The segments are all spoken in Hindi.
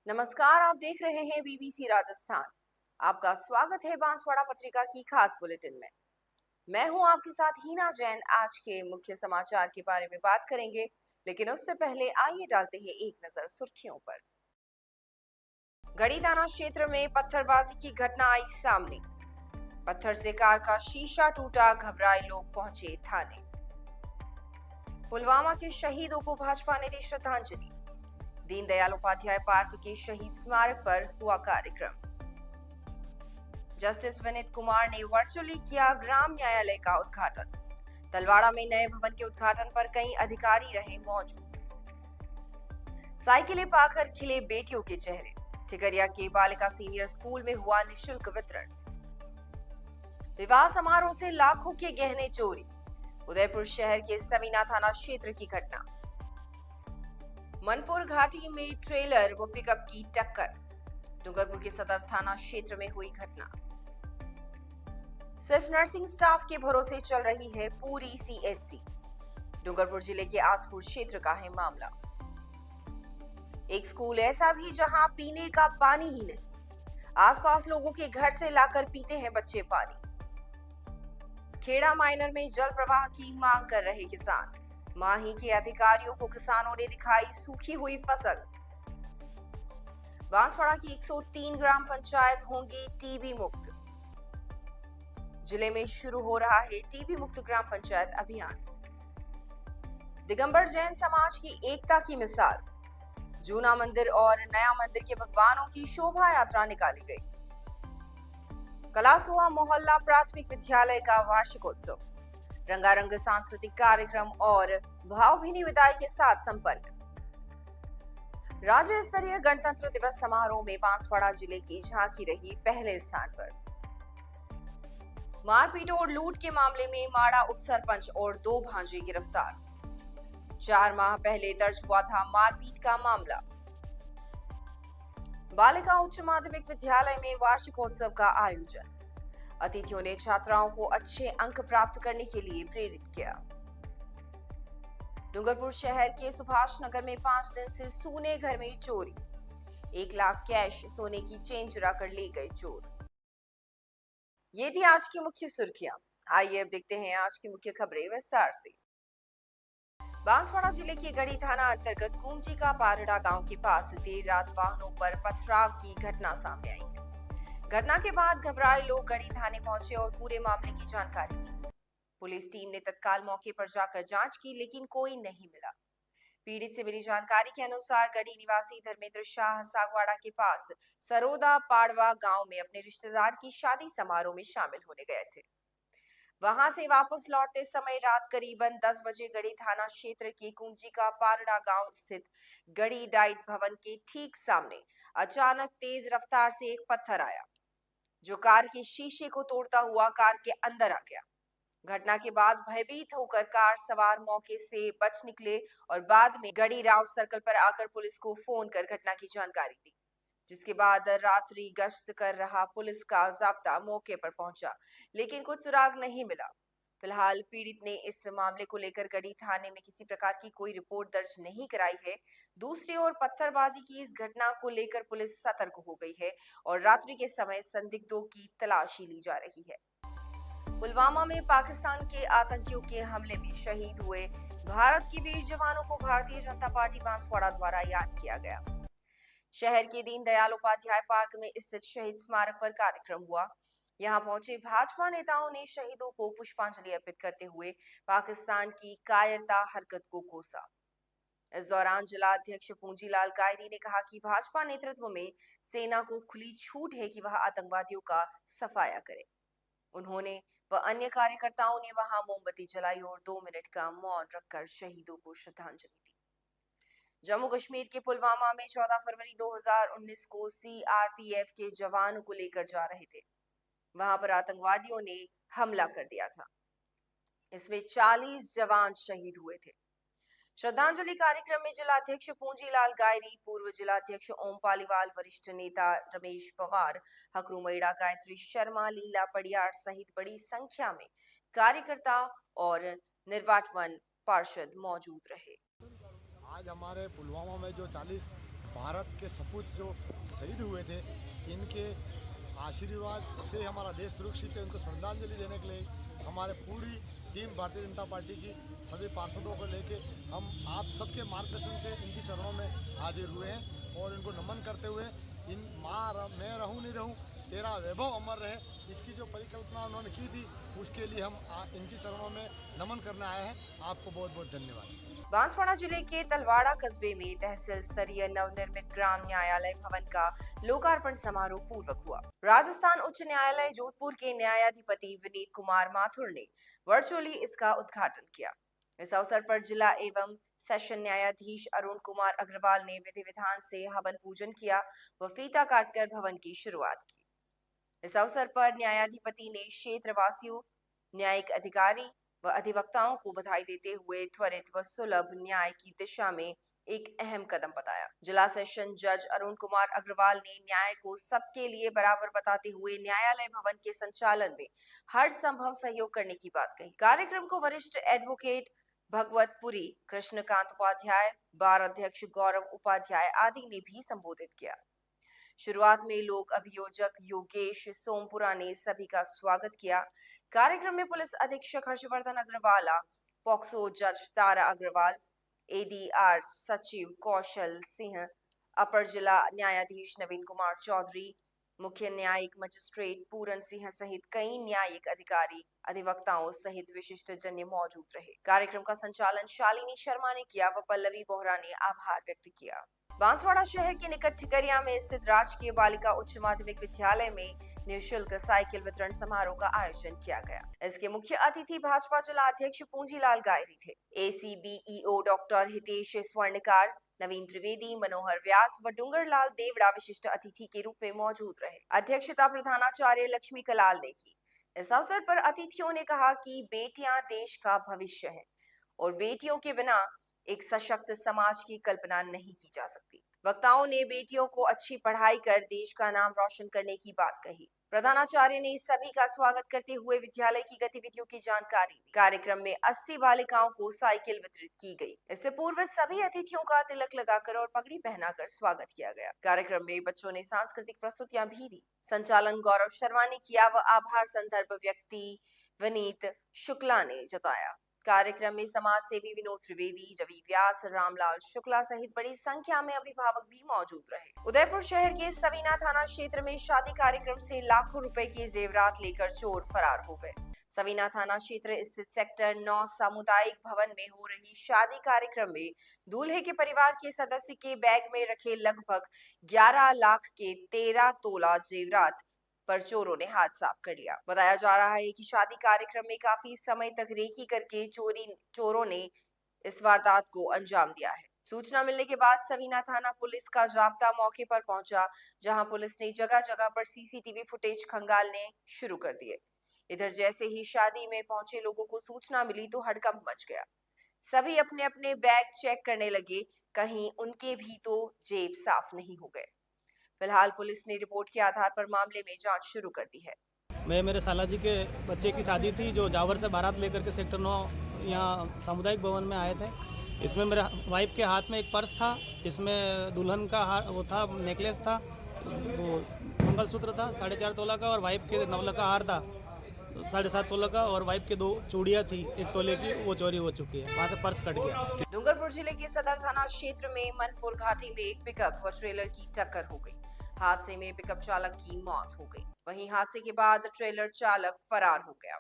नमस्कार, आप देख रहे हैं बीबीसी राजस्थान। आपका स्वागत है बांसवाड़ा पत्रिका की खास बुलेटिन में। मैं हूं आपके साथ हीना जैन। आज के मुख्य समाचार के बारे में बात करेंगे, लेकिन उससे पहले आइए डालते हैं एक नजर सुर्खियों पर। गढ़ी थाना क्षेत्र में पत्थरबाजी की घटना आई सामने। पत्थर से कार का शीशा टूटा, घबराए लोग पहुंचे थाने। पुलवामा के शहीदों को भाजपा ने दी श्रद्धांजलि। दीनदयाल उपाध्याय पार्क के शहीद स्मारक पर हुआ कार्यक्रम। जस्टिस विनीत कुमार ने वर्चुअली किया ग्राम न्यायालय का उद्घाटन। तलवाड़ा में नए भवन के उद्घाटन पर कई अधिकारी रहे मौजूद। साइकिलें पाकर खिले बेटियों के चेहरे। ठिकरिया के बालिका सीनियर स्कूल में हुआ निशुल्क वितरण। विवाह समारोह से लाखों के गहने चोरी। उदयपुर शहर के समीना थाना क्षेत्र की घटना। मनपुर घाटी में ट्रेलर व पिकअप की टक्कर। डूंगरपुर के सदर थाना क्षेत्र में हुई घटना। सिर्फ नर्सिंग स्टाफ के भरोसे चल रही है पूरी सीएचसी। डूंगरपुर जिले के आसपुर क्षेत्र का है मामला। एक स्कूल ऐसा भी जहां पीने का पानी ही नहीं, आसपास लोगों के घर से लाकर पीते हैं बच्चे पानी। खेड़ा माइनर में जल प्रवाह की मांग कर रहे किसान। माही के अधिकारियों को किसानों ने दिखाई सूखी हुई फसल। बांसवाड़ा की 103 ग्राम पंचायत होंगी टीबी मुक्त। जिले में शुरू हो रहा है टीबी मुक्त ग्राम पंचायत अभियान। दिगंबर जैन समाज की एकता की मिसाल। जूना मंदिर और नया मंदिर के भगवानों की शोभा यात्रा निकाली गई। कलासुआ मोहल्ला प्राथमिक विद्यालय का वार्षिकोत्सव। रंगारंग सांस्कृतिक कार्यक्रम और भावभीनी विदाई के साथ संपन्न। राज्य स्तरीय गणतंत्र दिवस समारोह में बांसवाड़ा जिले की झांकी रही पहले स्थान पर। मारपीट और लूट के मामले में माड़ा उप सरपंच और 2 भांजे गिरफ्तार। 4 माह पहले दर्ज हुआ था मारपीट का मामला। बालिका उच्च माध्यमिक विद्यालय में वार्षिकोत्सव का आयोजन। अतिथियों ने छात्राओं को अच्छे अंक प्राप्त करने के लिए प्रेरित किया। डूंगरपुर शहर के सुभाष नगर में 5 दिन से सूने घर में चोरी। 1 लाख कैश सोने की चेन चुरा कर ले गए चोर। ये थी आज की मुख्य सुर्खियां। आइए अब देखते हैं आज की मुख्य खबरें विस्तार से। बांसवाड़ा जिले के गढ़ी थाना अंतर्गत कुमजी का पारड़ा गांव के पास देर रात वाहनों पर पथराव की घटना सामने आई है। घटना के बाद घबराए लोग गढ़ी थाने पहुंचे और पूरे मामले की जानकारी दी। पुलिस टीम ने तत्काल मौके पर जाकर जांच की, लेकिन कोई नहीं मिला। पीड़ित से मिली जानकारी के अनुसार गढ़ी निवासी धर्मेंद्र शाह सागवाड़ा के पास सरोदा पाड़वा गांव में अपने रिश्तेदार की शादी समारोह में शामिल होने गए थे। वहां से वापस लौटते समय रात करीबन 10 बजे गढ़ी थाना क्षेत्र के कुंजी का पारड़ा गांव स्थित गढ़ी डाइट भवन के ठीक सामने अचानक तेज रफ्तार से एक पत्थर आया, जो कार के शीशे को तोड़ता हुआ कार के अंदर आ गया। घटना के बाद भयभीत होकर कार सवार मौके से बच निकले और बाद में गढ़ी राव सर्कल पर आकर पुलिस को फोन कर घटना की जानकारी दी, जिसके बाद रात्रि गश्त कर रहा पुलिस का जाब्ता मौके पर पहुंचा, लेकिन कुछ सुराग नहीं मिला। फिलहाल पीड़ित ने इस मामले को लेकर गढ़ी थाने में किसी प्रकार की कोई रिपोर्ट दर्ज नहीं कराई है। दूसरी ओर पत्थरबाजी की इस घटना को लेकर पुलिस सतर्क हो गई है और रात्रि के समय संदिग्धों की तलाशी ली जा रही है। पुलवामा में पाकिस्तान के आतंकियों के हमले में शहीद हुए भारत के वीर जवानों को भारतीय जनता पार्टी बांसवाड़ा द्वारा याद किया गया। शहर के दीनदयाल उपाध्याय पार्क में स्थित शहीद स्मारक पर कार्यक्रम हुआ। यहां पहुंचे भाजपा नेताओं ने शहीदों को पुष्पांजलि अर्पित करते हुए पाकिस्तान की कायरता हरकत को कोसा। इस दौरान जिला अध्यक्ष पूंजीलाल गायरी ने कहा कि भाजपा नेतृत्व में सेना को खुली छूट है कि वह आतंकवादियों का सफाया करे। उन्होंने व अन्य कार्यकर्ताओं ने वहां मोमबत्ती जलाई और 2 मिनट का मौन रखकर शहीदों को श्रद्धांजलि दी। जम्मू कश्मीर के पुलवामा में 14 फरवरी 2019 को सीआरपीएफ के जवानों को लेकर जा रहे थे। वहां पर आतंकवादियों ने हमला कर दिया था। इसमें 40 जवान शहीद हुए थे। श्रद्धांजलि कार्यक्रम में जिलाध्यक्ष पूंजीलाल गायरी, पूर्व जिलाध्यक्ष ओम पालीवाल, वरिष्ठ नेता रमेश पवार, हकरू मैड़ा, गायत्री शर्मा, लीला पड़ियार सहित बड़ी संख्या में कार्यकर्ता और निर्वाचन पार्षद मौजूद रहे। आज हमारे पुलवामा में जो 40 भारत के सपूत जो शहीद हुए थे, इनके आशीर्वाद से हमारा देश सुरक्षित है। उनको श्रद्धांजलि देने के लिए हमारे पूरी टीम भारतीय जनता पार्टी की सभी पार्षदों को लेके हम आप सबके मार्गदर्शन से इनकी चरणों में हाजिर हुए हैं और इनको नमन करते हुए इन मैं रहूं नहीं रहूं तेरा वैभव अमर रहे, इसकी जो परिकल्पना उन्होंने की थी, उसके लिए हम इनकी चरणों में नमन करने आए हैं। आपको बहुत बहुत धन्यवाद। बांसवाड़ा जिले के तलवाड़ा कस्बे में तहसील स्तरीय नवनिर्मित ग्राम न्यायालय भवन का लोकार्पण समारोह पूर्वक हुआ। राजस्थान उच्च न्यायालय जोधपुर के न्यायाधिपति विनीत कुमार माथुर ने वर्चुअली इसका उद्घाटन किया। इस अवसर पर जिला एवं सेशन न्यायाधीश अरुण कुमार अग्रवाल ने विधि विधान से हवन पूजन किया व फीता काटकर भवन की शुरुआत की। इस अवसर पर न्यायाधिपति ने क्षेत्रवासियों, न्यायिक अधिकारी व अधिवक्ताओं को बधाई देते हुए त्वरित व सुलभ न्याय की दिशा में एक अहम कदम बताया। जिला सेशन जज अरुण कुमार अग्रवाल ने न्याय को सबके लिए बराबर बताते हुए न्यायालय भवन के संचालन में हर संभव सहयोग करने की बात कही। कार्यक्रम को वरिष्ठ एडवोकेट भगवतपुरी कृष्णकांत उपाध्याय, बार अध्यक्ष गौरव उपाध्याय आदि ने भी संबोधित किया। शुरुआत में लोक अभियोजक योगेश सोमपुरा ने सभी का स्वागत किया। कार्यक्रम में पुलिस अधीक्षक हर्षवर्धन अग्रवाला, पॉक्सो जज तारा अग्रवाल, एडीआर सचिव कौशल सिंह, अपर जिला न्यायाधीश नवीन कुमार चौधरी, मुख्य न्यायिक मजिस्ट्रेट पूरन सिंह सहित कई न्यायिक अधिकारी, अधिवक्ताओं सहित विशिष्ट जन मौजूद रहे। कार्यक्रम का संचालन शालिनी शर्मा ने किया व पल्लवी बोहरा ने आभार व्यक्त किया। बांसवाड़ा शहर के निकट ठिकरिया में स्थित राजकीय बालिका उच्च माध्यमिक विद्यालय में निःशुल्क साइकिल वितरण समारोह का आयोजन किया गया। इसके मुख्य अतिथि भाजपा जिला अध्यक्ष पूंजीलाल गायरी थे। एसीबीईओ डॉक्टर हितेश स्वर्णकार, नवीन त्रिवेदी, मनोहर व्यास व डूंगरलाल देवड़ा विशिष्ट अतिथि के रूप में मौजूद रहे। अध्यक्षता प्रधानाचार्य लक्ष्मी कलाल ने की। इस अवसर पर अतिथियों ने कहा कि बेटियां देश का भविष्य है और बेटियों के बिना एक सशक्त समाज की कल्पना नहीं की जा सकती। वक्ताओं ने बेटियों को अच्छी पढ़ाई कर देश का नाम रोशन करने की बात कही। प्रधानाचार्य ने सभी का स्वागत करते हुए विद्यालय की गतिविधियों की जानकारी दी। कार्यक्रम में 80 बालिकाओं को साइकिल वितरित की गई। इससे पूर्व सभी अतिथियों का तिलक लगाकर और पगड़ी पहनाकर स्वागत किया गया। कार्यक्रम में बच्चों ने सांस्कृतिक प्रस्तुतियां भी दी। संचालन गौरव शर्मा ने किया व आभार संदर्भ व्यक्ति विनीत शुक्ला ने जताया। कार्यक्रम में समाज सेवी विनोद त्रिवेदी, रवि व्यास, रामलाल शुक्ला सहित बड़ी संख्या में अभिभावक भी मौजूद रहे। उदयपुर शहर के सवीना थाना क्षेत्र में शादी कार्यक्रम से लाखों रुपए के जेवरात लेकर चोर फरार हो गए। सवीना थाना क्षेत्र स्थित सेक्टर 9 सामुदायिक भवन में हो रही शादी कार्यक्रम में दूल्हे के परिवार के सदस्य के बैग में रखे लगभग 11 लाख के 13 तोला जेवरात पर चोरों ने हाथ साफ कर लिया। बताया जा रहा है कि शादी कार्यक्रम में काफी समय तक रेकी करके चोरों ने इस वारदात को अंजाम दिया है। सूचना मिलने के बाद सवीना थाना पुलिस का जाब्ता मौके पर पहुंचा, जहां पुलिस ने जगह जगह पर सीसीटीवी फुटेज खंगालने शुरू कर दिए। इधर जैसे ही शादी में पहुंचे लोगों को सूचना मिली तो हड़कंप मच गया। सभी अपने अपने बैग चेक करने लगे, कहीं उनके भी तो जेब साफ नहीं हो गए। फिलहाल पुलिस ने रिपोर्ट के आधार पर मामले में जांच शुरू कर दी है। मैं मेरे साला जी के बच्चे की शादी थी, जो जावर से बारात लेकर के सेक्टर 9 यहाँ सामुदायिक भवन में आए थे। इसमें मेरे वाइफ के हाथ में एक पर्स था, इसमें दुल्हन का वो था, नेकलेस था, वो मंगलसूत्र था 4.5 तोला का, और वाइफ के 9 का हार था 7.5 तोला का, और वाइफ के 2 चूड़ियाँ थी 1 तोले की, वो चोरी हो चुकी है। वहाँ से पर्स कट गया। डूंगरपुर जिले के सदर थाना क्षेत्र में मनपुर घाटी में एक पिकअप व ट्रेलर की टक्कर हो गई। हादसे में पिकअप चालक की मौत हो गई। वहीं हादसे के बाद ट्रेलर चालक फरार हो गया।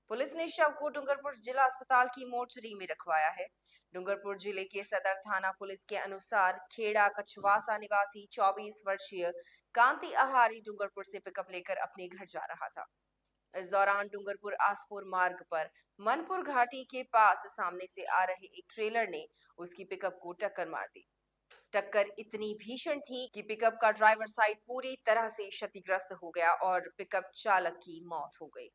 पुलिस ने शव को डूंगरपुर जिला अस्पताल की मोर्चरी में रखवाया है। डूंगरपुर जिले के सदर थाना पुलिस के अनुसार खेड़ा कछवासा निवासी 24 वर्षीय कांति आहारी डूंगरपुर से पिकअप लेकर अपने घर जा रहा था। इस दौरान डूंगरपुर आसपुर मार्ग पर मनपुर घाटी के पास सामने से आ रहे एक ट्रेलर ने उसकी पिकअप को टक्कर मार दी। टक्कर इतनी भीषण थी कि पिकअप का ड्राइवर साइड पूरी तरह से क्षतिग्रस्त हो गया और पिकअप चालक की मौत हो गई।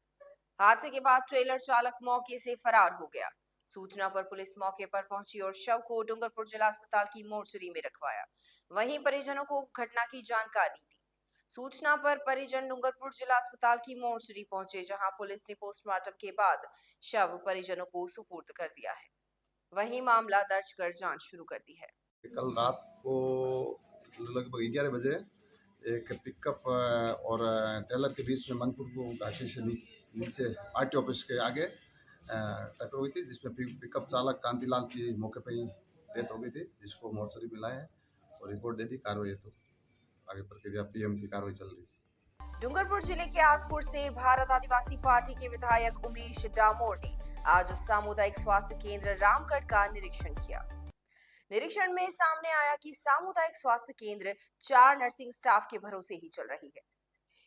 हादसे के बाद ट्रेलर चालक मौके से फरार हो गया। सूचना पर पुलिस मौके पर पहुंची और शव को डूंगरपुर जिला अस्पताल की मोर्चरी में रखवाया। वहीं परिजनों को घटना की जानकारी दी। सूचना पर परिजन डूंगरपुर जिला अस्पताल की मोर्चरी पहुंचे, जहां पुलिस ने पोस्टमार्टम के बाद शव परिजनों को सुपुर्द कर दिया है। वहीं मामला दर्ज कर जांच शुरू कर दी है। कल रात को लगभग 11 बजे एक पिकअप और टेलर के बीच में मनपुर घाटी से नीचे आरटी ऑफिस के आगे टक्कर हुई थी, जिसमें पिकअप चालक कांतिलाल की मौके पर ही डेथ हो गई थी, जिसको मोर्चरी में लाया है और रिपोर्ट दे दी। कार्रवाई तो आगे प्रक्रिया पीएम की कार्रवाई चल रही है। डूंगरपुर जिले के आसपुर से भारत आदिवासी पार्टी के विधायक उमेश डामोर ने आज सामुदायिक स्वास्थ्य केंद्र रामगढ़ का निरीक्षण किया। निरीक्षण में सामने आया कि सामुदायिक स्वास्थ्य केंद्र 4 नर्सिंग स्टाफ के भरोसे ही चल रही है।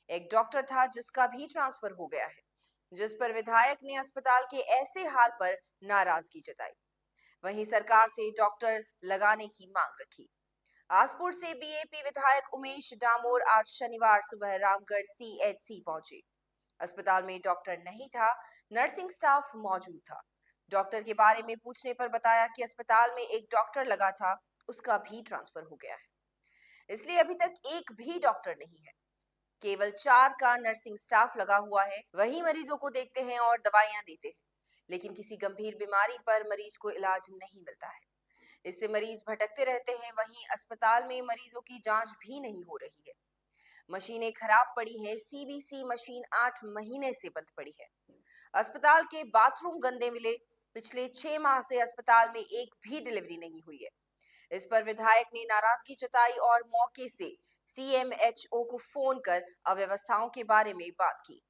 एक डॉक्टर था जिसका भी ट्रांसफर हो गया है, जिस पर विधायक ने अस्पताल के ऐसे हाल पर नाराजगी जताई। वहीं सरकार से डॉक्टर लगाने की मांग रखी। आसपुर से बीएपी विधायक उमेश डामोर आज शनिवार सुबह रामगढ़ सीएचसी पहुंचे। अस्पताल में डॉक्टर नहीं था, नर्सिंग स्टाफ मौजूद था। डॉक्टर के बारे में पूछने पर बताया कि अस्पताल में एक डॉक्टर लगा था, उसका भी ट्रांसफर हो गया है, इसलिए अभी तक एक भी डॉक्टर नहीं है। केवल 4 का नर्सिंग स्टाफ लगा हुआ है। वही मरीजों को देखते हैं और दवाइयां देते हैं, लेकिन किसी गंभीर बीमारी पर मरीज को इलाज नहीं मिलता है। इससे मरीज भटकते रहते हैं। वहीं अस्पताल में मरीजों की जांच भी नहीं हो रही है। मशीनें खराब पड़ी हैं। सीबीसी मशीन 8 महीने से बंद पड़ी है। अस्पताल के बाथरूम गंदे मिले। पिछले 6 माह से अस्पताल में एक भी डिलीवरी नहीं हुई है। इस पर विधायक ने नाराजगी जताई और मौके से सीएमएचओ को फोन कर अव्यवस्थाओं के बारे में बात की।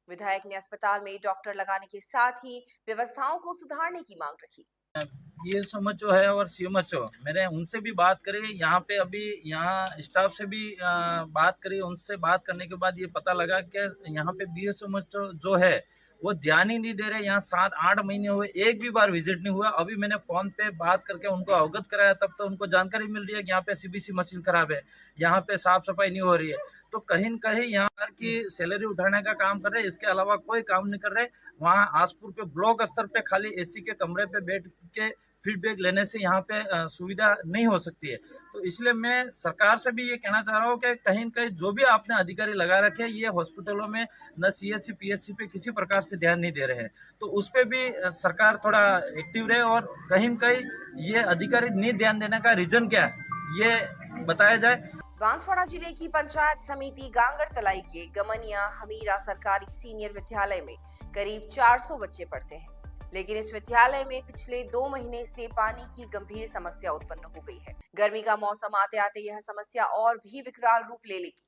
विधायक ने अस्पताल में डॉक्टर लगाने के साथ ही व्यवस्थाओं को सुधारने की मांग रखी। बीएसएमएचओ है और सीएमएचओ मैंने उनसे भी बात करी, यहाँ पे अभी यहाँ स्टाफ से भी बात करी। उनसे बात करने के बाद ये पता लगा कि यहाँ पे बीएसएमएचओ जो है वो ध्यान ही नहीं दे रहे। यहाँ 7-8 महीने हुए, एक भी बार विजिट नहीं हुआ। अभी मैंने फोन पे बात करके उनको अवगत कराया, तब तो उनको जानकारी मिल रही है कि यहाँ पे सीबीसी मशीन खराब है, यहाँ पे साफ सफाई नहीं हो रही है। तो कहीं न कहीं यहाँ की सैलरी उठाने का काम कर रहे हैं, इसके अलावा कोई काम नहीं कर रहे। वहाँ आसपुर पे ब्लॉक स्तर पे खाली एसी के कमरे पे बैठ के फीडबैक लेने से यहाँ पे सुविधा नहीं हो सकती है। तो इसलिए मैं सरकार से भी ये कहना चाह रहा हूँ कि कहीं न कहीं जो भी आपने अधिकारी लगा रखे हैं, ये हॉस्पिटलों में न सीएचसी पीएचसी पे किसी प्रकार से ध्यान नहीं दे रहे हैं। तो उस पर भी सरकार थोड़ा एक्टिव रहे और कहीं न कहीं ये अधिकारी नहीं ध्यान देने का रीजन क्या है, ये बताया जाए। बांसवाड़ा जिले की पंचायत समिति गांगड़ तलाई के गमनिया हमीरा सरकारी सीनियर विद्यालय में करीब 400 बच्चे पढ़ते हैं, लेकिन इस विद्यालय में पिछले 2 महीने से पानी की गंभीर समस्या उत्पन्न हो गई है। गर्मी का मौसम आते आते यह समस्या और भी विकराल रूप ले लेगी।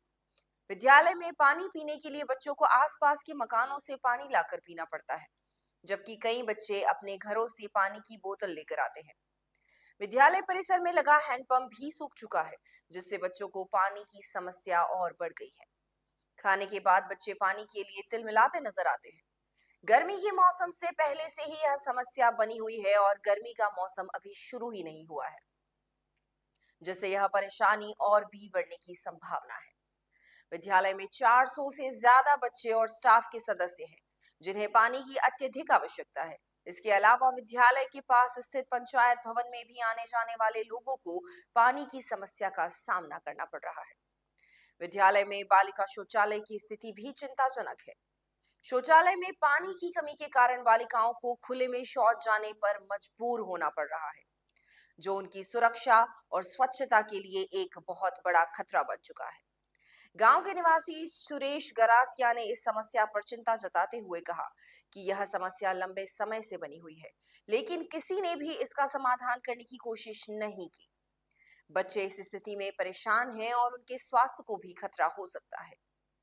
विद्यालय में पानी पीने के लिए बच्चों को आसपास के मकानों से पानी लाकर पीना पड़ता है, जबकि कई बच्चे अपने घरों से पानी की बोतल लेकर आते हैं। विद्यालय परिसर में लगा हैंडपंप भी सूख चुका है, जिससे बच्चों को पानी की समस्या और बढ़ गई है। खाने के बाद बच्चे पानी के लिए तिल मिलाते नजर आते हैं। गर्मी के मौसम से पहले से ही यह समस्या बनी हुई है और गर्मी का मौसम अभी शुरू ही नहीं हुआ है, जिससे यह परेशानी और भी बढ़ने की संभावना है। विद्यालय में 400 से ज्यादा बच्चे और स्टाफ के सदस्य हैं, जिन्हें पानी की अत्यधिक आवश्यकता है। इसके अलावा विद्यालय के पास स्थित पंचायत भवन में भी आने जाने वाले लोगों को पानी की समस्या का सामना करना पड़ रहा है। विद्यालय में बालिका शौचालय की स्थिति भी चिंताजनक है। शौचालय में पानी की कमी के कारण बालिकाओं को खुले में शौच जाने पर मजबूर होना पड़ रहा है, जो उनकी सुरक्षा और स्वच्छता के लिए एक बहुत बड़ा खतरा बन चुका है। गांव के निवासी सुरेश गरासिया ने इस समस्या पर चिंता जताते हुए कहा कि यह समस्या लंबे समय से बनी हुई है, लेकिन किसी ने भी इसका समाधान करने की कोशिश नहीं की। बच्चे इस स्थिति में परेशान हैं और उनके स्वास्थ्य को भी खतरा हो सकता है।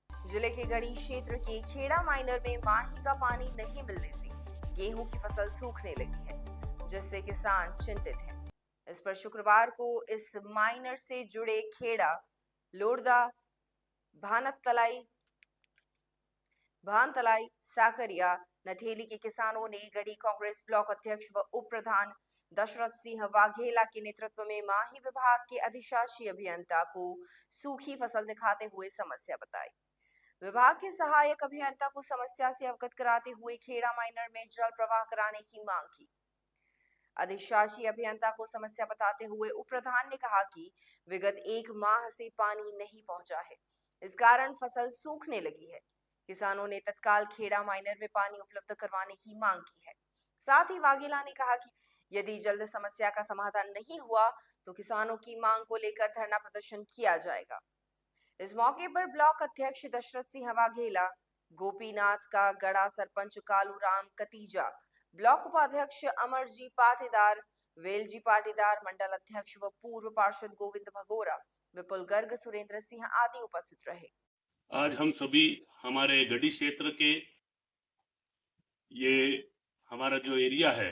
जिले के गढ़ी क्षेत्र के खेड़ा माइनर में माही का पानी नहीं मिलने से गेहूं की फसल सूखने लगी है, जिससे किसान चिंतित हैं। इस पर शुक्रवार को इस माइनर से जुड़े खेड़ा, लोरदा, भानतलाई, साकरिया, नथेली के किसानों ने गढ़ी कांग्रेस ब्लॉक अध्यक्ष व उप प्रधान दशरथ सिंह वाघेला के नेतृत्व में माही विभाग के अधिशासी अभियंता को सूखी फसल दिखाते हुए समस्या बताई। विभाग के सहायक अभियंता को समस्या से अवगत कराते हुए खेड़ा माइनर में जल प्रवाह कराने की मांग की। अधिशासी अभियंता को समस्या बताते हुए उप प्रधान ने कहा कि विगत 1 माह से पानी नहीं पहुंचा है, इस कारण फसल सूखने लगी है। किसानों ने तत्काल खेड़ा माइनर में पानी उपलब्ध करवाने की मांग की है। साथ ही वाघेला ने कहा कि यदि जल्द समस्या का समाधान नहीं हुआ तो किसानों की मांग को लेकर धरना प्रदर्शन किया जाएगा। इस मौके पर ब्लॉक अध्यक्ष दशरथ सिंह वाघेला, गोपीनाथ का गड़ा सरपंच कालू राम कतीजा, ब्लॉक उपाध्यक्ष अमरजी पाटीदार, वेलजी पाटीदार, मंडल अध्यक्ष व पूर्व पार्षद गोविंद भगोरा, विपुल गर्ग, सुरेंद्र सिंह आदि उपस्थित रहे। आज हम सभी हमारे गढ़ी क्षेत्र के ये हमारा जो एरिया है,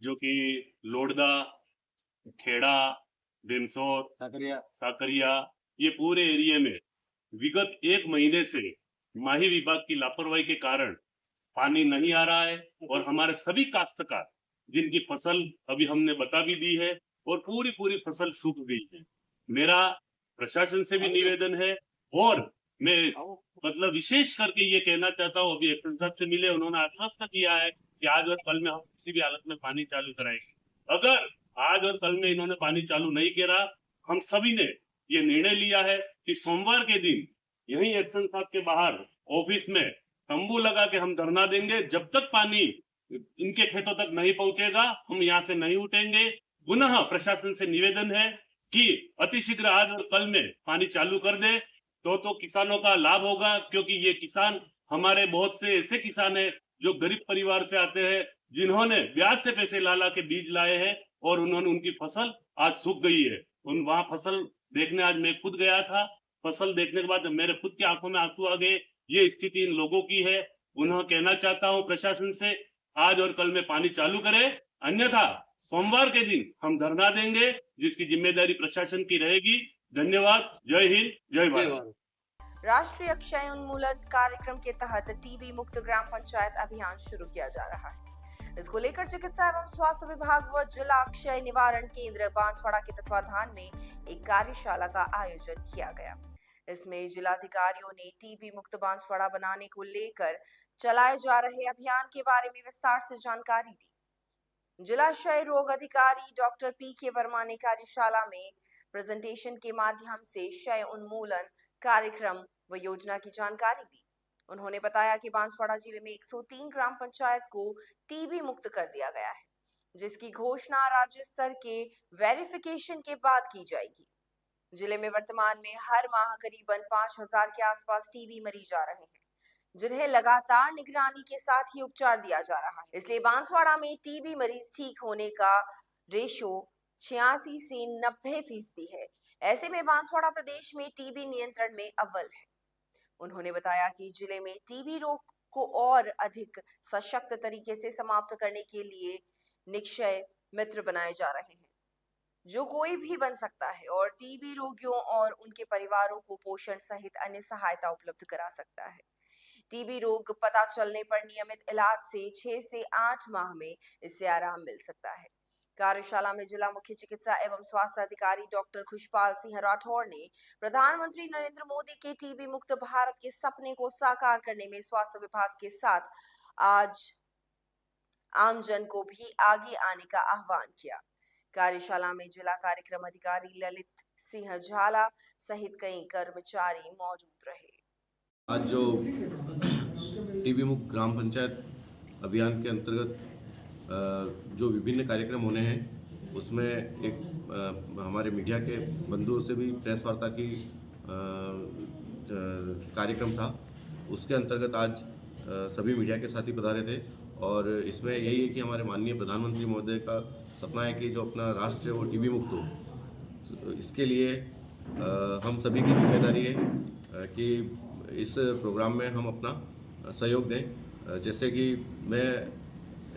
जो कि लोडदा, खेड़ा, बेमसोर, साकरिया, ये पूरे एरिया में विगत 1 महीने से माही विभाग की लापरवाही के कारण पानी नहीं आ रहा है और हमारे सभी काश्तकार जिनकी फसल अभी हमने बता भी दी है और पूरी फसल सूख गई है। मेरा प्रशासन से भी निवेदन है और मैं मतलब विशेष करके ये कहना चाहता हूँ, अभी एक्शन साहब से मिले, उन्होंने आश्वस्त किया है कि आज और कल में हम किसी भी हालत में पानी चालू कराएंगे। अगर आज और कल में इन्होंने पानी चालू नहीं करा, हम सभी ने ये निर्णय लिया है कि सोमवार के दिन यही एक्शन साहब के बाहर ऑफिस में तंबू लगा के हम धरना देंगे। जब तक पानी इनके खेतों तक नहीं पहुंचेगा हम यहाँ से नहीं उठेंगे। पुनः प्रशासन से निवेदन है कि अतिशीघ्र आज और कल में पानी चालू कर दे तो किसानों का लाभ होगा, क्योंकि ये किसान हमारे बहुत से ऐसे किसान हैं जो गरीब परिवार से आते हैं, जिन्होंने ब्याज से पैसे ला के बीज लाए हैं और उन्होंने उनकी फसल आज सूख गई है। वहां फसल देखने आज मैं खुद गया था। फसल देखने के बाद मेरे खुद की आंखों में आंसू आ गए। ये स्थिति इन लोगों की है। उन्हें कहना चाहता हूं प्रशासन से आज और कल में पानी चालू करे, अन्यथा सोमवार के दिन हम धरना देंगे, जिसकी जिम्मेदारी प्रशासन की रहेगी। धन्यवाद। जय हिंद, जय भारत। राष्ट्रीय क्षय उन्मूलन कार्यक्रम के तहत टीबी मुक्त ग्राम पंचायत अभियान शुरू किया जा रहा है। इसको लेकर चिकित्सा एवं स्वास्थ्य विभाग व जिला क्षय निवारण केंद्र बांसवाड़ा के तत्वाधान में एक कार्यशाला का आयोजन किया गया। इसमें जिलाधिकारियों ने टीबी मुक्त बांसवाड़ा बनाने को लेकर चलाए जा रहे अभियान के बारे में विस्तार से जानकारी दी। जिला क्षय रोग अधिकारी डॉक्टर पी.के. वर्मा ने कार्यशाला में प्रेजेंटेशन के माध्यम से क्षय उन्मूलन कार्यक्रम व योजना की जानकारी दी। उन्होंने बताया कि बांसवाड़ा जिले में 103 ग्राम पंचायत को टीबी मुक्त कर दिया गया है, जिसकी घोषणा राज्य स्तर के वेरिफिकेशन के बाद की जाएगी। जिले में वर्तमान में हर माह करीबन 5000 के आसपास टीबी मरीज आ रहे हैं, जिन्हें लगातार निगरानी के साथ ही उपचार दिया जा रहा है। इसलिए बांसवाड़ा में टीबी मरीज ठीक होने का रेशो 86 से 90% है। ऐसे में बांसवाड़ा प्रदेश में टीबी नियंत्रण में अव्वल है। उन्होंने बताया कि जिले में टीबी रोग को और अधिक सशक्त तरीके से समाप्त करने के लिए निक्षय मित्र बनाए जा रहे हैं, जो कोई भी बन सकता है और टीबी रोगियों और उनके परिवारों को पोषण सहित अन्य सहायता उपलब्ध करा सकता है। टीबी रोग पता चलने पर नियमित इलाज से 6 से 8 माह में इससे आराम मिल सकता है। कार्यशाला में जिला मुख्य चिकित्सा एवं स्वास्थ्य अधिकारी डॉक्टर खुशपाल सिंह राठौर ने प्रधानमंत्री नरेंद्र मोदी के टीबी मुक्त भारत के सपने को साकार करने में स्वास्थ्य विभाग के साथ आज आमजन को भी आगे आने का आह्वान किया। कार्यशाला में जिला कार्यक्रम अधिकारी ललित सिंह झाला सहित कई कर्मचारी मौजूद रहे। आज जो टीबी मुक्त ग्राम पंचायत अभियान के अंतर्गत जो विभिन्न कार्यक्रम होने हैं, उसमें एक हमारे मीडिया के बंधुओं से भी प्रेस वार्ता की कार्यक्रम था। उसके अंतर्गत आज सभी मीडिया के साथी पधारे थे और इसमें यही है कि हमारे माननीय प्रधानमंत्री महोदय का सपना है कि जो अपना राष्ट्र है वो टीबी मुक्त हो। तो इसके लिए हम सभी की जिम्मेदारी है कि इस प्रोग्राम में हम अपना सहयोग दें। जैसे कि मैं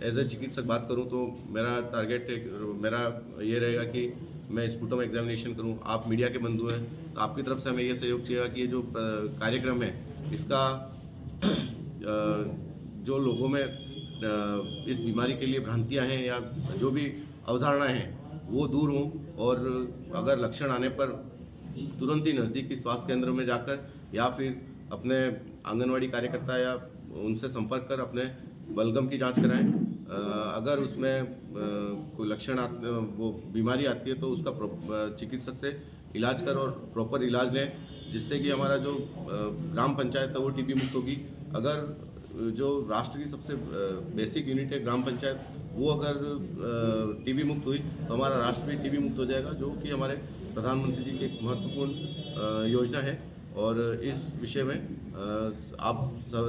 एज ए चिकित्सक बात करूं तो मेरा टारगेट मेरा ये रहेगा कि मैं स्पुटम एग्जामिनेशन करूं। आप मीडिया के बंधु हैं तो आपकी तरफ से हमें ये सहयोग चाहिए कि ये जो कार्यक्रम है इसका जो लोगों में इस बीमारी के लिए भ्रांतियां हैं या जो भी अवधारणाएं हैं वो दूर हों और अगर लक्षण आने पर तुरंत ही नज़दीकी स्वास्थ्य केंद्र में जाकर या फिर अपने आंगनवाड़ी कार्यकर्ता या उनसे संपर्क कर अपने बलगम की जांच कराएं। अगर उसमें कोई लक्षण वो बीमारी आती है तो उसका चिकित्सक से इलाज कर और प्रॉपर इलाज लें, जिससे कि हमारा जो ग्राम पंचायत है वो टीबी मुक्त होगी। अगर जो राष्ट्र की सबसे बेसिक यूनिट है ग्राम पंचायत, वो अगर टीबी मुक्त हुई तो हमारा राष्ट्र भी टीबी मुक्त हो जाएगा, जो कि हमारे प्रधानमंत्री जी की एक महत्वपूर्ण योजना है। और इस विषय में आप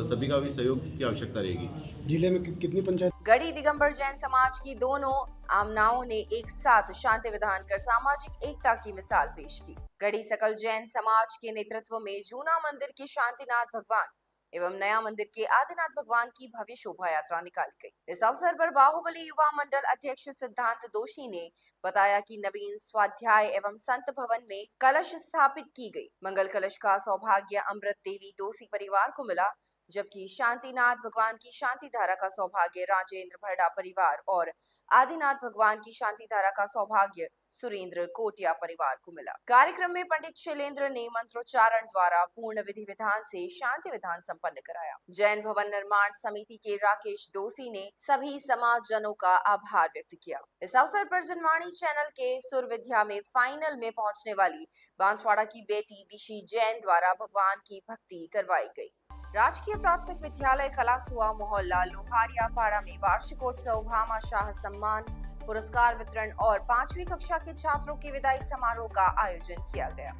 सभी का भी सहयोग की आवश्यकता रहेगी। जिले में कितनी पंचायत? गढ़ी दिगंबर जैन समाज की दोनों आमनाओं ने एक साथ शांति विधान कर सामाजिक एकता की मिसाल पेश की। गढ़ी सकल जैन समाज के नेतृत्व में जूना मंदिर के शांतिनाथ भगवान एवं नया मंदिर के आदिनाथ भगवान की भव्य शोभा यात्रा निकाली गई। इस अवसर पर बाहुबली युवा मंडल अध्यक्ष सिद्धांत दोषी ने बताया कि नवीन स्वाध्याय एवं संत भवन में कलश स्थापित की गई। मंगल कलश का सौभाग्य अमृत देवी दोषी परिवार को मिला, जबकि शांतिनाथ भगवान की शांति धारा का सौभाग्य राजेंद्र भरडा परिवार और आदिनाथ भगवान की शांति धारा का सौभाग्य सुरेंद्र कोटिया परिवार को मिला। कार्यक्रम में पंडित शैलेंद्र ने मंत्रोच्चारण द्वारा पूर्ण विधि विधान से शांति विधान संपन्न कराया। जैन भवन निर्माण समिति के राकेश दोषी ने सभी समाजजनों का आभार व्यक्त किया। इस अवसर पर जनवाणी चैनल के सुर विद्या में फाइनल में पहुंचने वाली बांसवाड़ा की बेटी दिशी जैन द्वारा भगवान की भक्ति करवाई गई। राजकीय प्राथमिक विद्यालय कलासुआ मोहल्ला लोहारियापाड़ा में वार्षिकोत्सव भामा शाह सम्मान पुरस्कार वितरण और 5वीं कक्षा के छात्रों के विदाई समारोह का आयोजन किया गया।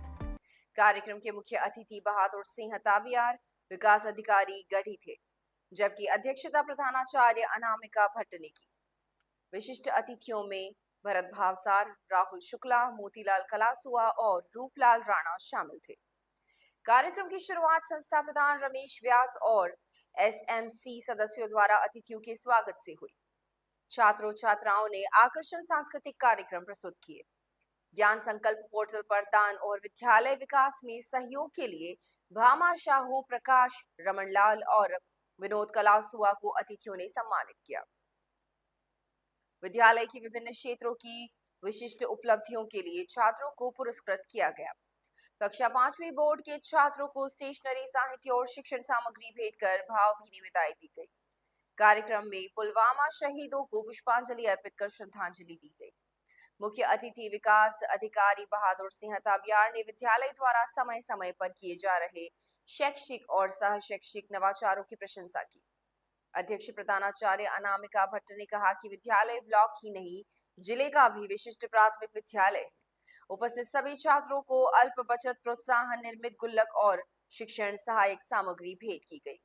कार्यक्रम के मुख्य अतिथि बहादुर सिंह ताबियार विकास अधिकारी गढ़ी थे, जबकि अध्यक्षता प्रधानाचार्य अनामिका भट्ट ने की। विशिष्ट अतिथियों में भरत भावसार, राहुल शुक्ला, मोतीलाल कलासुआ और रूपलाल राणा शामिल थे। कार्यक्रम की शुरुआत संस्था प्रधान रमेश व्यास और एसएमसी सदस्यों द्वारा अतिथियों के स्वागत से हुई। छात्रों छात्राओं ने आकर्षण सांस्कृतिक कार्यक्रम प्रस्तुत किए। ज्ञान संकल्प पोर्टल पर दान और विद्यालय विकास में सहयोग के लिए भामा शाहू, प्रकाश, रमनलाल और विनोद कलासुआ को अतिथियों ने सम्मानित किया। विद्यालय की विभिन्न क्षेत्रों की विशिष्ट उपलब्धियों के लिए छात्रों को पुरस्कृत किया गया। कक्षा 5वीं बोर्ड के छात्रों को स्टेशनरी, साहित्य और शिक्षण सामग्री भेंट कर भावभीनी विदाई दी गई। कार्यक्रम में पुलवामा शहीदों को पुष्पांजलि अर्पित कर श्रद्धांजलि दी गई। मुख्य अतिथि विकास अधिकारी बहादुर सिंह ताबियार ने विद्यालय द्वारा समय समय पर किए जा रहे शैक्षिक और सह शैक्षिक नवाचारों की प्रशंसा की। अध्यक्ष प्रधानाचार्य अनामिका भट्ट ने कहा कि विद्यालय ब्लॉक ही नहीं, जिले का भी विशिष्ट प्राथमिक विद्यालय है। उपस्थित सभी छात्रों को अल्प बचत प्रोत्साहन निर्मित गुल्लक और शिक्षण सहायक सामग्री भेंट की गई।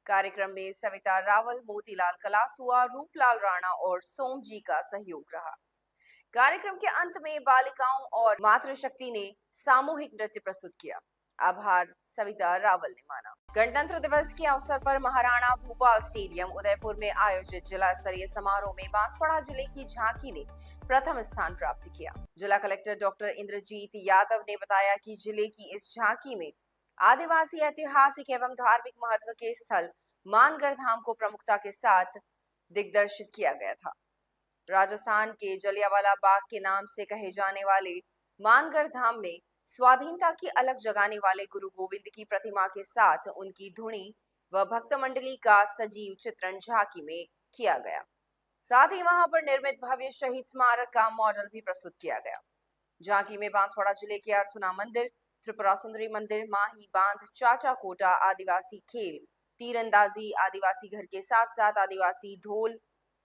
कार्यक्रम में सविता रावल, मोतीलाल कलासुआ, रूपलाल राणा और सोमजी का सहयोग रहा। कार्यक्रम के अंत में बालिकाओं और मातृशक्ति ने सामूहिक नृत्य प्रस्तुत किया। आभार सविता रावल ने माना। गणतंत्र दिवस के अवसर पर महाराणा भूपाल स्टेडियम उदयपुर में आयोजित जिला स्तरीय समारोह में बांसवाड़ा जिले की झांकी ने प्रथम स्थान प्राप्त किया। जिला कलेक्टर डॉक्टर इंद्रजीत यादव ने बताया कि जिले की इस झांकी में आदिवासी ऐतिहासिक एवं धार्मिक महत्व के स्थल मानगढ़ धाम को प्रमुखता के साथ दिग्दर्शित किया गया था। राजस्थान के जलियांवाला बाग के नाम से कहे जाने वाले मानगढ़ धाम में स्वाधीनता की अलग जगाने वाले गुरु गोविंद की प्रतिमा के साथ उनकी धुनी व भक्त मंडली का सजीव चित्रण झांकी में किया गया। साथ ही वहां पर निर्मित भव्य शहीद स्मारक का मॉडल भी प्रस्तुत किया गया। झांकी में बांसवाड़ा जिले के अर्थुना मंदिर, त्रिपुरा सुंदरी मंदिर, माही बांध, चाचा कोटा, आदिवासी खेल, तीरंदाजी, आदिवासी घर के साथ साथ आदिवासी ढोल,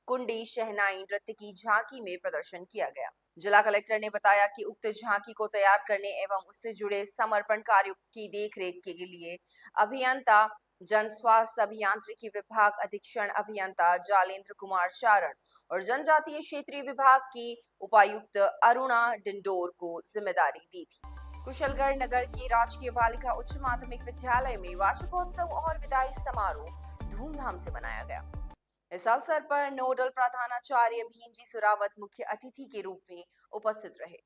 कुंडी, शहनाई नृत्य की झांकी में प्रदर्शन किया गया। जिला कलेक्टर ने बताया कि उक्त झांकी को तैयार करने एवं उससे जुड़े समर्पण कार्यों की देखरेख के लिए अभियंता, जन स्वास्थ्य अभियांत्रिकी विभाग अधीक्षण अभियंता जालेंद्र कुमार चारण और जनजातीय क्षेत्रीय विभाग की उपायुक्त अरुणा डिंडोर को जिम्मेदारी दी थी। कुशलगढ़ नगर की राजकीय बालिका उच्च माध्यमिक विद्यालय में वार्षिकोत्सव और विदाई समारोह धूमधाम से मनाया गया। इस अवसर पर नोडल प्रधानाचार्य भीमजी सुरावत मुख्य अतिथि के रूप में उपस्थित रहे,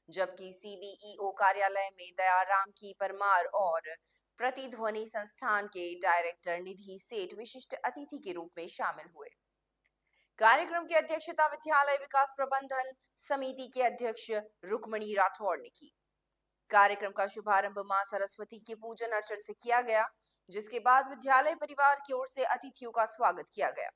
जबकि सीबीईओ कार्यालय में दयाराम की परमार और प्रतिध्वनि संस्थान के डायरेक्टर निधि सेठ विशिष्ट अतिथि के रूप में शामिल हुए। कार्यक्रम की अध्यक्षता विद्यालय विकास प्रबंधन समिति के अध्यक्ष रुक्मणी राठौड़ ने की। कार्यक्रम का शुभारंभ मां सरस्वती के पूजन अर्चन से किया गया, जिसके बाद विद्यालय परिवार की ओर से अतिथियों का स्वागत किया गया।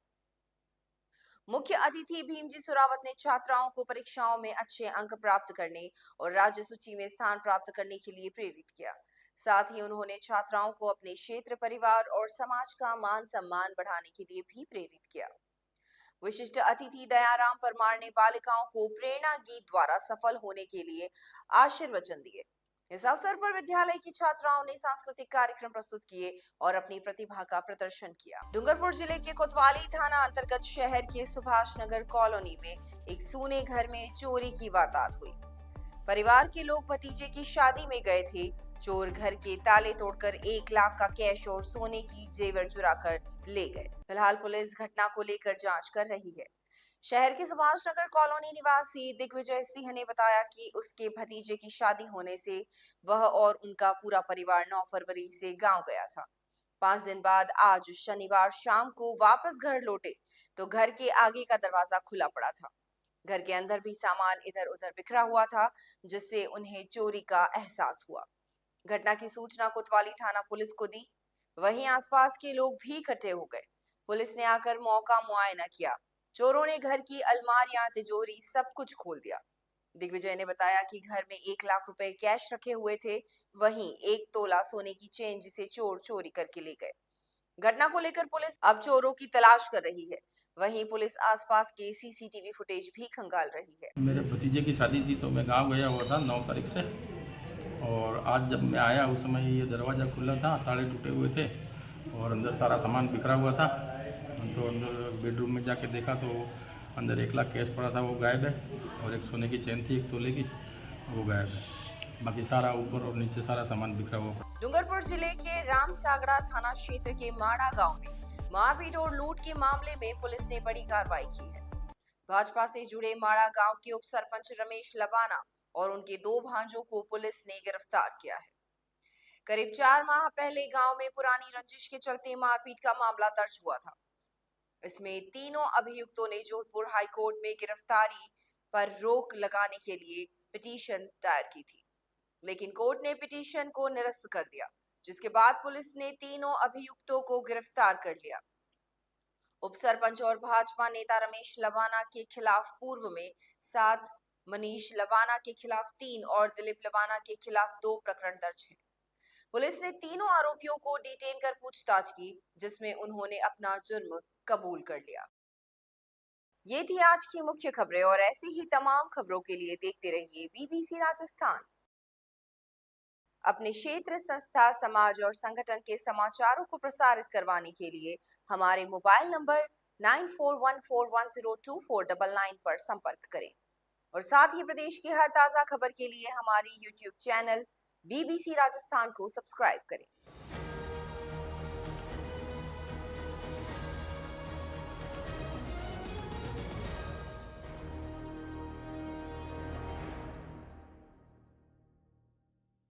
मुख्य अतिथि भीमजी सुरावत ने छात्राओं को परीक्षाओं में अच्छे अंक प्राप्त करने और राज्य सूची में स्थान प्राप्त करने के लिए प्रेरित किया। साथ ही उन्होंने छात्राओं को अपने क्षेत्र, परिवार और समाज का मान सम्मान बढ़ाने के लिए भी प्रेरित किया। विशिष्ट अतिथि दयाराम परमार ने बालिकाओं को प्रेरणा गीत द्वारा सफल होने के लिए आशीर्वचन दिए। इस अवसर पर विद्यालय की छात्राओं ने सांस्कृतिक कार्यक्रम प्रस्तुत किए और अपनी प्रतिभा का प्रदर्शन किया। डूंगरपुर जिले के कोतवाली थाना अंतर्गत शहर के सुभाष नगर कॉलोनी में एक सूने घर में चोरी की वारदात हुई। परिवार के लोग भतीजे की शादी में गए थे। चोर घर के ताले तोड़कर 1 लाख का कैश और सोने की जेवर चुराकर ले गए। फिलहाल पुलिस घटना को लेकर जांच कर रही है। शहर के सुभाष नगर कॉलोनी निवासी दिग्विजय सिंह ने बताया कि उसके भतीजे की शादी होने से वह और उनका पूरा परिवार 9 फरवरी से गांव गया था। 5 दिन बाद आज शनिवार शाम को वापस घर लौटे तो घर के आगे का दरवाजा खुला पड़ा था। घर के अंदर भी सामान इधर उधर बिखरा हुआ था, जिससे उन्हें चोरी का एहसास हुआ। घटना की सूचना कोतवाली थाना पुलिस को दी। वहीं आसपास के लोग भी इकट्ठे हो गए। पुलिस ने आकर मौका मुआयना किया। चोरों ने घर की अलमारियां, तिजोरी सब कुछ खोल दिया। दिग्विजय ने बताया कि घर में 1 लाख रुपए कैश रखे हुए थे, वहीं 1 तोला सोने की चेन जिसे चोर चोरी करके ले गए। घटना को लेकर पुलिस अब चोरों की तलाश कर रही है। वहीं पुलिस आसपास के सीसीटीवी फुटेज भी खंगाल रही है। मेरे भतीजे की शादी थी तो मैं गांव गया हुआ था 9 तारीख से, और आज जब मैं आया उस समय ये दरवाज़ा खुला था, ताले टूटे हुए थे और अंदर सारा सामान बिखरा हुआ था। तो अंदर बेडरूम में जाके देखा तो अंदर 1 लाख कैश पड़ा था, वो गायब है, और एक सोने की चेन थी 1 तोले की, वो गायब है। बाकी सारा ऊपर और नीचे सारा सामान बिखरा हुआ। डूंगरपुर जिले के रामसागड़ा थाना क्षेत्र के माड़ा गांव में मारपीट और लूट के मामले में पुलिस ने बड़ी कार्रवाई की है। भाजपा से जुड़े माड़ा गांव के उप सरपंच रमेश लबाना और उनके 2 भांजों को पुलिस ने गिरफ्तार किया है। करीब 4 माह पहले गांव में पुरानी रंजिश के चलते मारपीट का मामला दर्ज हुआ था। इसमें तीनों अभियुक्तों ने जोधपुर हाईकोर्ट में गिरफ्तारी पर रोक लगाने के लिए पिटीशन दायर की थी, लेकिन कोर्ट ने पिटीशन को निरस्त कर दिया, जिसके बाद पुलिस ने तीनों अभियुक्तों को गिरफ्तार कर लिया। उप सरपंच और भाजपा नेता रमेश लबाना के खिलाफ पूर्व में 7, मनीष लबाना के खिलाफ 3 और दिलीप लबाना के खिलाफ 2 प्रकरण दर्ज हैं। पुलिस ने तीनों आरोपियों को डिटेन कर पूछताछ की, जिसमें उन्होंने अपना जुर्म कबूल कर लिया। ये थी आज की मुख्य खबरें, और ऐसी ही तमाम खबरों के लिए देखते रहिए BBC राजस्थान। अपने क्षेत्र, संस्था, समाज और संगठन के समाचारों को प्रसारित करवाने के लिए हमारे मोबाइल नंबर 9414102499 पर संपर्क करें, और साथ ही प्रदेश की हर ताजा खबर के लिए हमारी YouTube चैनल BBC राजस्थान को सब्सक्राइब करें।